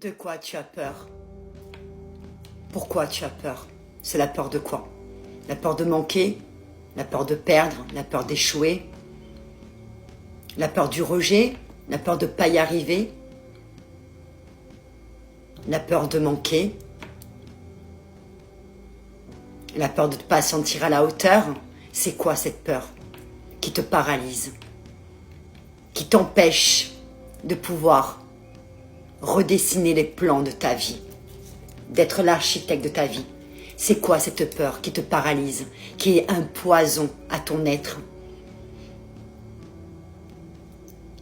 De quoi tu as peur? Pourquoi tu as peur? C'est la peur de quoi? La peur de manquer? La peur de perdre? La peur d'échouer? La peur du rejet? La peur de ne pas y arriver? La peur de manquer? La peur de ne pas se sentir à la hauteur? C'est quoi cette peur qui te paralyse? Qui t'empêche de pouvoir redessiner les plans de ta vie, d'être l'architecte de ta vie? C'est quoi cette peur qui te paralyse, qui est un poison à ton être?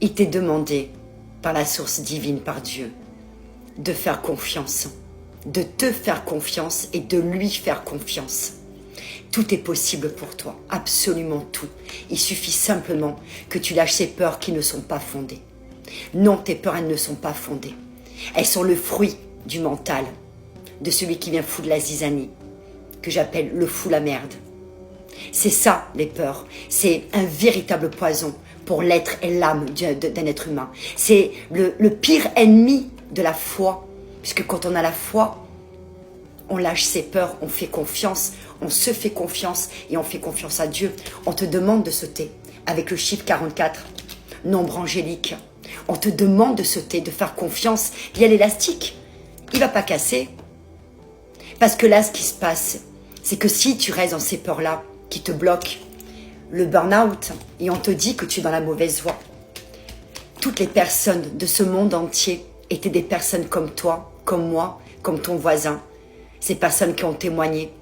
Il t'est demandé par la source divine, par Dieu, de faire confiance, de te faire confiance et de lui faire confiance. Tout est possible pour toi, absolument tout. Il suffit simplement que tu lâches ces peurs qui ne sont pas fondées. Non, tes peurs, elles ne sont pas fondées. Elles sont le fruit du mental, de celui qui vient fou de la zizanie, que j'appelle le fou la merde. C'est ça, les peurs. C'est un véritable poison pour l'être et l'âme d'un être humain. C'est le pire ennemi de la foi, puisque quand on a la foi, on lâche ses peurs, on fait confiance, on se fait confiance et on fait confiance à Dieu. On te demande de sauter avec le chiffre 44, nombre angélique. On te demande de sauter, de faire confiance. Il y a l'élastique, il ne va pas casser. Parce que là, ce qui se passe, c'est que si tu restes dans ces peurs-là qui te bloquent, le burn-out, et on te dit que tu es dans la mauvaise voie. Toutes les personnes de ce monde entier étaient des personnes comme toi, comme moi, comme ton voisin. Ces personnes qui ont témoigné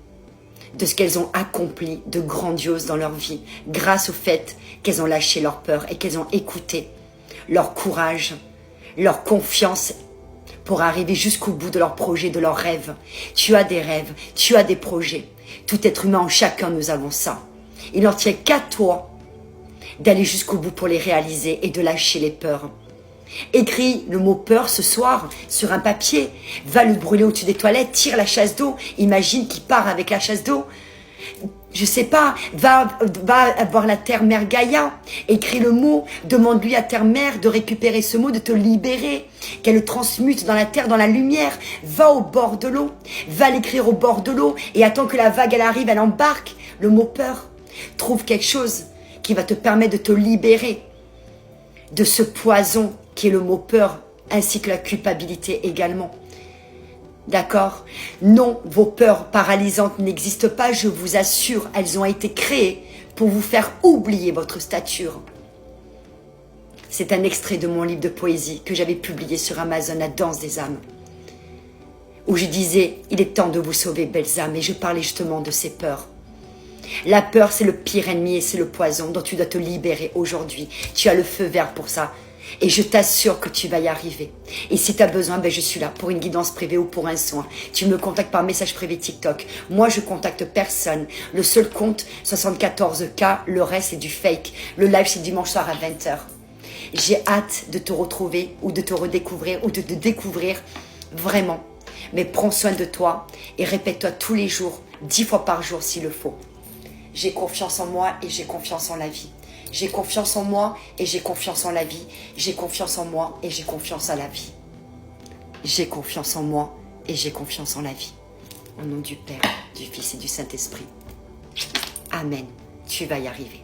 de ce qu'elles ont accompli de grandiose dans leur vie, grâce au fait qu'elles ont lâché leur peur et qu'elles ont écouté leur courage, leur confiance pour arriver jusqu'au bout de leurs projets, de leurs rêves. Tu as des rêves, tu as des projets. Tout être humain, en chacun, nous avons ça. Il n'en tient qu'à toi d'aller jusqu'au bout pour les réaliser et de lâcher les peurs. Écris le mot peur ce soir sur un papier, va le brûler au-dessus des toilettes, tire la chasse d'eau, imagine qu'il part avec la chasse d'eau. Je sais pas, va voir la terre-mère Gaïa, écris le mot, demande-lui à terre-mère de récupérer ce mot, de te libérer, qu'elle le transmute dans la terre, dans la lumière. Va au bord de l'eau, va l'écrire au bord de l'eau et attends que la vague elle arrive, elle embarque le mot peur. Trouve quelque chose qui va te permettre de te libérer de ce poison qui est le mot peur, ainsi que la culpabilité également. D'accord? Non, vos peurs paralysantes n'existent pas, je vous assure, elles ont été créées pour vous faire oublier votre stature. C'est un extrait de mon livre de poésie que j'avais publié sur Amazon, La danse des âmes, où je disais, il est temps de vous sauver, belles âmes, et je parlais justement de ces peurs. La peur, c'est le pire ennemi et c'est le poison dont tu dois te libérer aujourd'hui. Tu as le feu vert pour ça. Et je t'assure que tu vas y arriver. Et si tu as besoin, ben je suis là pour une guidance privée ou pour un soin. Tu me contactes par message privé TikTok. Moi, je contacte personne. Le seul compte, 74K. Le reste, c'est du fake. Le live, c'est dimanche soir à 20h. J'ai hâte de te retrouver ou de te redécouvrir ou de te découvrir vraiment. Mais prends soin de toi et répète-toi tous les jours, 10 fois par jour s'il le faut. J'ai confiance en moi et j'ai confiance en la vie. J'ai confiance en moi et j'ai confiance en la vie. J'ai confiance en moi et j'ai confiance à la vie. J'ai confiance en moi et j'ai confiance en la vie. Au nom du Père, du Fils et du Saint-Esprit. Amen. Tu vas y arriver.